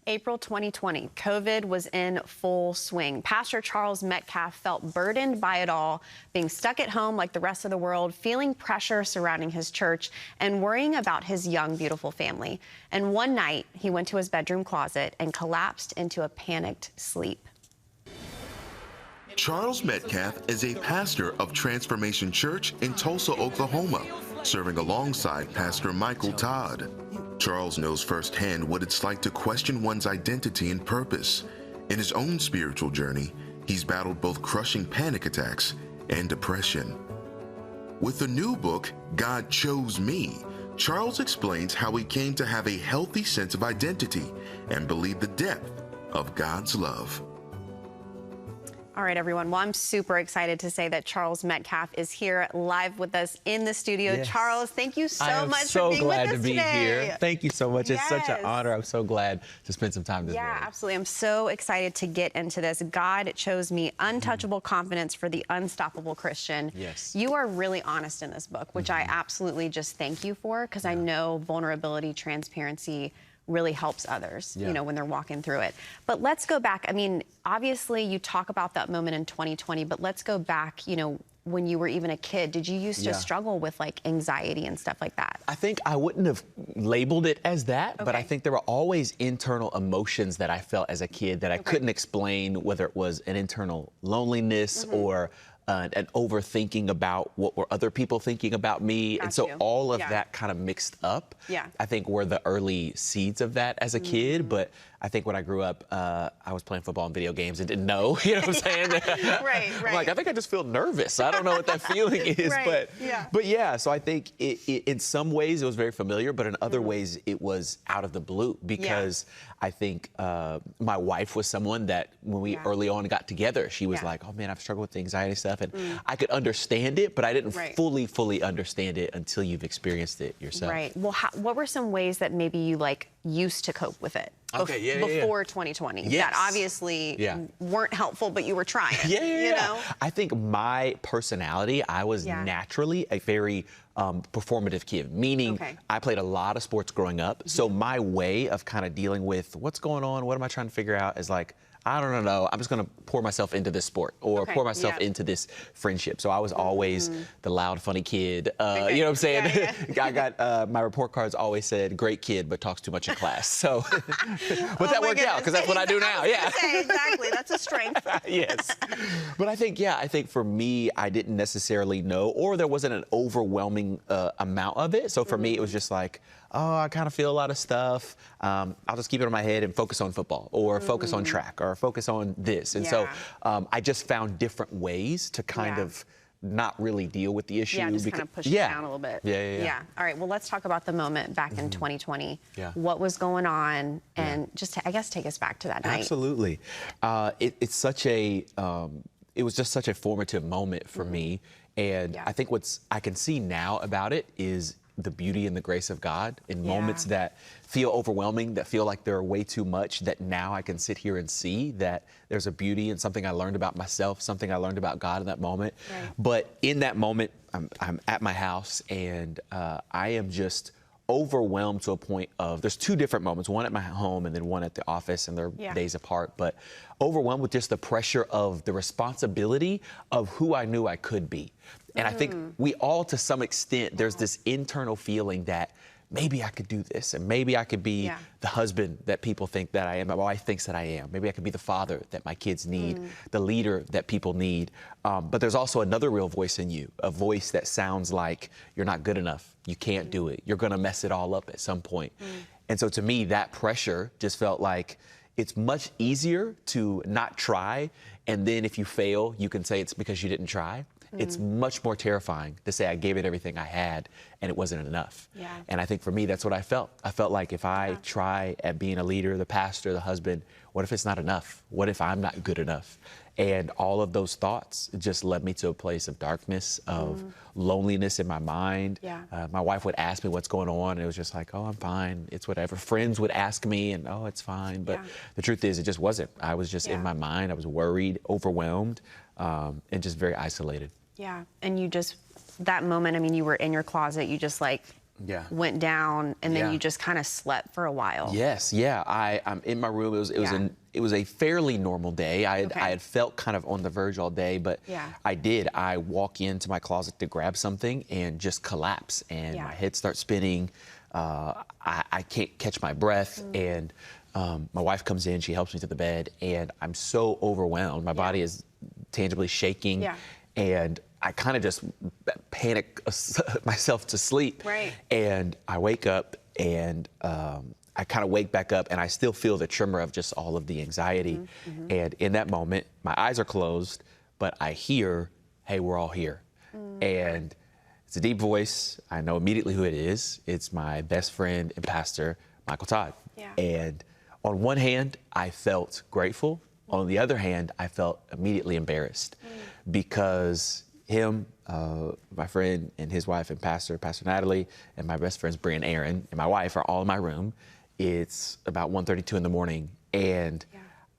April 2020, COVID was in full swing. Pastor Charles Metcalf felt burdened by it all, being stuck at home like the rest of the world, feeling pressure surrounding his church, and worrying about his young, beautiful family. And one night, he went to his bedroom closet and collapsed into a panicked sleep. Charles Metcalf is a pastor of Transformation Church in Tulsa, Oklahoma, serving alongside Pastor Michael Todd. Charles knows firsthand what it's like to question one's identity and purpose. In his own spiritual journey, he's battled both crushing panic attacks and depression. With the new book, God Chose Me, Charles explains how he came to have a healthy sense of identity and believe the depth of God's love. All right, everyone. Well, I'm super excited to say that Charles Metcalf is here live with us in the studio. Yes. Charles, thank you so much for being with us today. I'm so glad to be here. Thank you so much. Yes. It's such an honor. I'm so glad to spend some time this morning. Yeah, absolutely. I'm so excited to get into this. God Chose Me, Untouchable Confidence for the Unstoppable Christian. Yes. You are really honest in this book, which I absolutely just thank you for, because I know vulnerability, transparency really helps others, you know, when they're walking through it. But let's go back. I mean, obviously you talk about that moment in 2020, but let's go back, you know, when you were even a kid. Did you used to struggle with like anxiety and stuff like that? I think I wouldn't have labeled it as that, but I think there were always internal emotions that I felt as a kid that I couldn't explain, whether it was an internal loneliness or an overthinking about what were other people thinking about me. And so all of that kind of mixed up, I think were the early seeds of that as a kid. But I think when I grew up, I was playing football and video games and didn't know, you know what I'm saying? I'm like, I think I just feel nervous. I don't know what that feeling is. But yeah, so I think in some ways it was very familiar, but in other ways it was out of the blue, because I think my wife was someone that when we early on got together, she was like, oh man, I've struggled with the anxiety stuff. And I could understand it, but I didn't fully understand it until you've experienced it yourself. Right. Well, what were some ways that maybe you like used to cope with it? Before 2020, that obviously weren't helpful, but you were trying. You know? I think my personality, I was naturally a very performative kid, meaning I played a lot of sports growing up. So my way of kind of dealing with what's going on, what am I trying to figure out, is like, I don't know, I'm just going to pour myself into this sport or pour myself into this friendship. So I was always the loud, funny kid. You know what I'm saying? I got, my report cards always said, great kid, but talks too much in class. So, but that worked out, because that's what I do now. Exactly. That's a strength. Yes. But I think for me, I didn't necessarily know, or there wasn't an overwhelming amount of it. So for me, it was just like, oh, I kind of feel a lot of stuff. I'll just keep it in my head and focus on football, or focus on track, or focus on this. And so I just found different ways to kind of not really deal with the issue. Yeah, just kind of push it down a little bit. Yeah. All right, well, let's talk about the moment back in 2020. What was going on? And just, I guess, take us back to that night. Absolutely. It's such a, it was just such a formative moment for me. And I think what's I can see now about it is the beauty and the grace of God in moments that feel overwhelming, that feel like they're way too much, that now I can sit here and see that there's a beauty in something I learned about myself, something I learned about God in that moment. But in that moment, I'm at my house, and I am just overwhelmed to a point of, there's two different moments, one at my home and then one at the office, and they're days apart, but overwhelmed with just the pressure of the responsibility of who I knew I could be. And I think we all, to some extent, there's this internal feeling that maybe I could do this, and maybe I could be the husband that people think that I am, my wife thinks that I am. Maybe I could be the father that my kids need, the leader that people need. But there's also another real voice in you, a voice that sounds like you're not good enough, you can't do it, you're gonna mess it all up at some point. And so to me, that pressure just felt like it's much easier to not try, and then if you fail, you can say it's because you didn't try. It's much more terrifying to say I gave it everything I had and it wasn't enough. And I think for me, that's what I felt. I felt like if I try at being a leader, the pastor, the husband, what if it's not enough? What if I'm not good enough? And all of those thoughts just led me to a place of darkness, of loneliness in my mind. My wife would ask me what's going on, and it was just like, oh, I'm fine, it's whatever. Friends would ask me, and oh, it's fine. But the truth is, it just wasn't. I was just in my mind. I was worried, overwhelmed, and just very isolated. And you just, that moment, I mean, you were in your closet, you just like went down, and then Yeah. you just kind of slept for a while. Yes, yeah. I'm in my room. It was a fairly normal day. I had felt kind of on the verge all day, but I walk into my closet to grab something and just collapse, and my head starts spinning. I can't catch my breath, and my wife comes in. She helps me to the bed, and I'm so overwhelmed. My body is tangibly shaking, and I kind of just panic myself to sleep. Right. And I wake up, and I kind of wake back up, and I still feel the tremor of just all of the anxiety. And in that moment, my eyes are closed, but I hear, "Hey, we're all here." And it's a deep voice. I know immediately who it is. It's my best friend and pastor, Michael Todd. And on one hand, I felt grateful. On the other hand, I felt immediately embarrassed because him, my friend and his wife and Pastor Natalie, and my best friends, Bri and Aaron, and my wife are all in my room. It's about 1:32 in the morning, and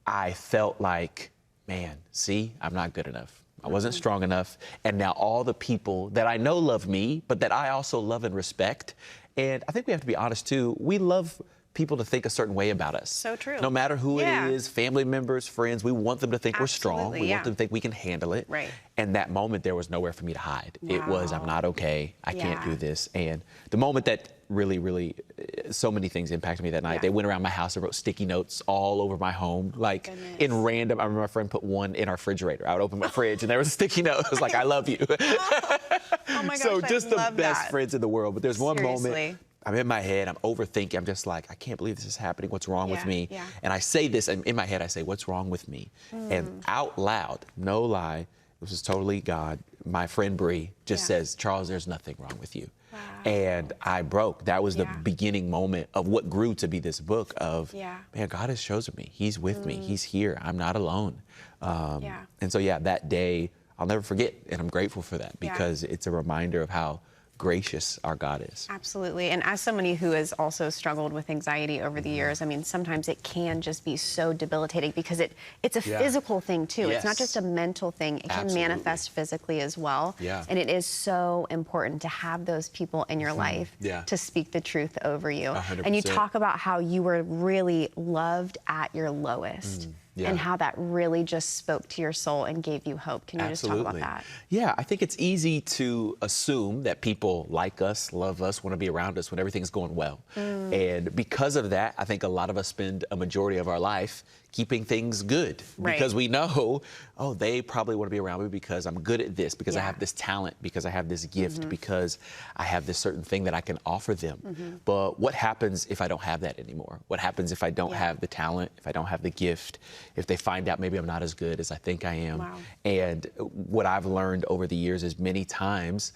I felt like, man, see, I'm not good enough. I wasn't strong enough, and now all the people that I know love me, but that I also love and respect, and I think we have to be honest too, we love people to think a certain way about us. So true. No matter who it is, family members, friends, we want them to think we're strong. We want them to think we can handle it. Right. And that moment, there was nowhere for me to hide. It was, I'm not okay. I can't do this. And the moment that really, so many things impacted me that night. They went around my house and wrote sticky notes all over my home, like in random. I remember my friend put one in our refrigerator. I would open my fridge and there was a sticky note. It was like, "I love you." Oh my gosh, so just I the love best that. friends in the world. But there's one Seriously. moment. I'm in my head, I'm overthinking, I'm just like, I can't believe this is happening, what's wrong with me? Yeah. And I say this, and in my head I say, what's wrong with me? And out loud, no lie, this is totally God, my friend Bri just says, "Charles, there's nothing wrong with you." Wow. And I broke. That was the beginning moment of what grew to be this book of, man, God has chosen me. He's with me. He's here. I'm not alone. And so, that day, I'll never forget, and I'm grateful for that because it's a reminder of how gracious our God is. Absolutely. And as somebody who has also struggled with anxiety over the years, I mean, sometimes it can just be so debilitating because it's a physical thing too. It's not just a mental thing. It can manifest physically as well. And it is so important to have those people in your life to speak the truth over you. 100%. And you talk about how you were really loved at your lowest. And how that really just spoke to your soul and gave you hope. Can you just talk about that? Yeah, I think it's easy to assume that people like us, love us, want to be around us when everything's going well. And because of that, I think a lot of us spend a majority of our life keeping things good because we know, oh, they probably want to be around me because I'm good at this, because I have this talent, because I have this gift, because I have this certain thing that I can offer them. But what happens if I don't have that anymore? What happens if I don't have the talent, if I don't have the gift, if they find out maybe I'm not as good as I think I am? And what I've learned over the years is many times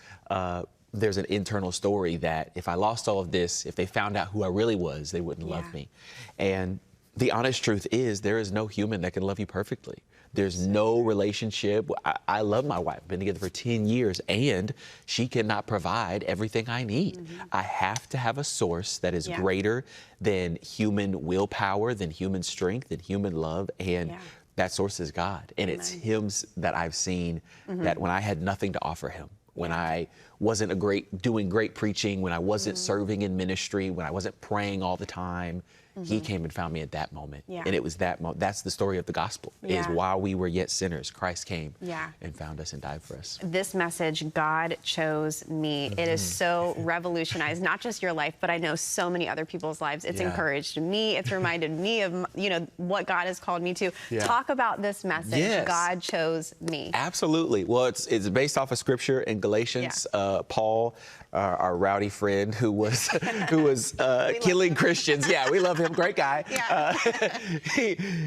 there's an internal story that if I lost all of this, if they found out who I really was, they wouldn't love me. And the honest truth is there is no human that can love you perfectly. There's no relationship. I love my wife. Been together for 10 years, and she cannot provide everything I need. I have to have a source that is greater than human willpower, than human strength, than human love, and that source is God. And it's Him that I've seen that when I had nothing to offer Him, when I wasn't doing great preaching, when I wasn't serving in ministry, when I wasn't praying all the time, He came and found me at that moment. And it was that moment. That's the story of the gospel, is while we were yet sinners, Christ came and found us and died for us. This message, God chose me, it is so revolutionized, not just your life, but I know so many other people's lives. It's encouraged me. It's reminded me of, what God has called me to. Talk about this message, God chose me. Absolutely. Well, it's based off of scripture in Galatians. Paul, our rowdy friend who was killing Christians. Yeah, we love him. Great guy.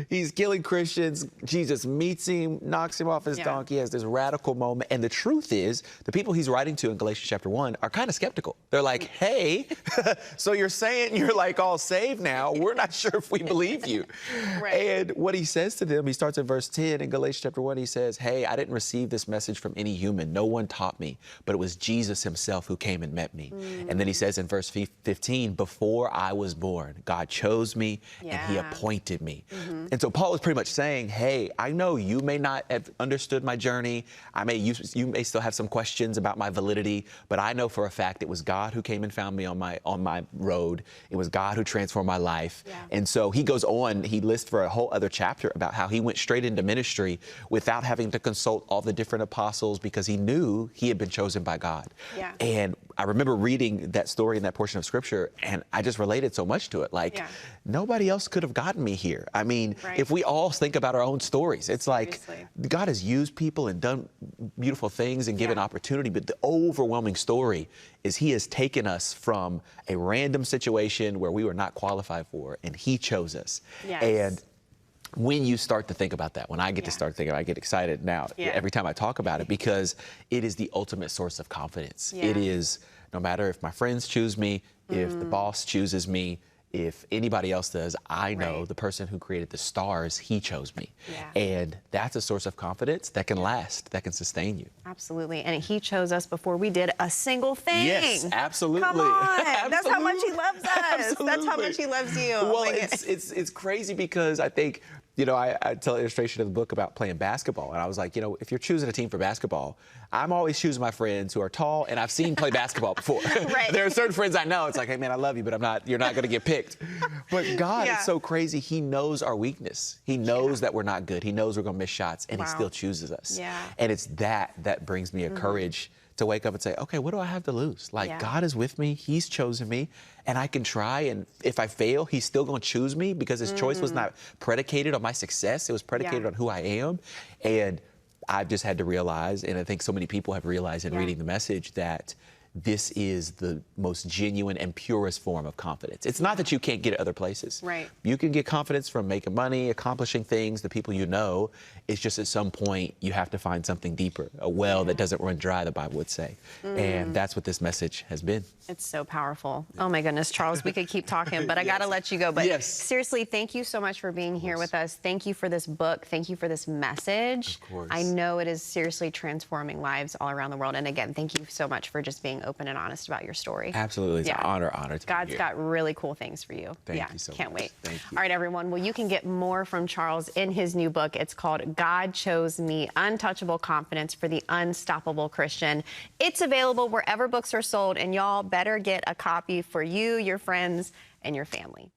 He's killing Christians. Jesus meets him, knocks him off his donkey, has this radical moment. And the truth is, the people he's writing to in Galatians chapter 1 are kind of skeptical. They're like, hey, so you're saying you're like all saved now? We're not sure if we believe you. And what he says to them, he starts in verse 10 in Galatians chapter 1. He says, hey, I didn't receive this message from any human. No one taught me, but it was Jesus himself who came and met me. And then he says in verse 15, before I was born, God chose me and He appointed me. And so Paul is pretty much saying, hey, I know you may not have understood my journey. You may still have some questions about my validity, but I know for a fact it was God who came and found me on my road. It was God who transformed my life. Yeah. And so he goes on, he lists for a whole other chapter about how he went straight into ministry without having to consult all the different apostles because he knew he had been chosen by God. Yeah. And I remember reading that story in that portion of scripture, and I just related so much to it. Like, nobody else could have gotten me here. I mean, if we all think about our own stories, it's like God has used people and done beautiful things and given opportunity, but the overwhelming story is he has taken us from a random situation where we were not qualified for, and he chose us. Yes. And when you start to think about that, when I get to start thinking, I get excited now every time I talk about it because it is the ultimate source of confidence. It is, no matter if my friends choose me, if the boss chooses me, if anybody else does, I know the person who created the stars, he chose me. And that's a source of confidence that can last, that can sustain you. Absolutely. And he chose us before we did a single thing. Yes, absolutely. Come on. Absolutely. That's how much he loves us. Absolutely. That's how much he loves you. Well, it's crazy because I think, you know, I tell an illustration of the book about playing basketball. And I was like, you know, if you're choosing a team for basketball, I'm always choosing my friends who are tall and I've seen play basketball before. There are certain friends I know. It's like, hey, man, I love you, but you're not going to get picked. But God is so crazy. He knows our weakness. He knows that we're not good. He knows we're going to miss shots, and he still chooses us. And it's that brings me a courage to wake up and say, okay, what do I have to lose? Like, God is with me. He's chosen me, and I can try. And if I fail, he's still going to choose me because his choice was not predicated on my success. It was predicated on who I am. And I've just had to realize, and I think so many people have realized in reading the message, that this is the most genuine and purest form of confidence. It's not that you can't get it other places. You can get confidence from making money, accomplishing things, the people you know. It's just at some point you have to find something deeper, a well that doesn't run dry, the Bible would say. And that's what this message has been. It's so powerful. Oh my goodness, Charles, we could keep talking, but I got to let you go. But seriously, thank you so much for being here with us. Thank you for this book. Thank you for this message. Of course. I know it is seriously transforming lives all around the world. And again, thank you so much for just being open and honest about your story. Absolutely. It's an honor to be God's here. got really cool things for you. Thank you so much. Can't wait. Thank you. All right, everyone. Well, you can get more from Charles in his new book. It's called God Chose Me, Untouchable Confidence for the Unstoppable Christian. It's available wherever books are sold, and y'all better get a copy for you, your friends, and your family.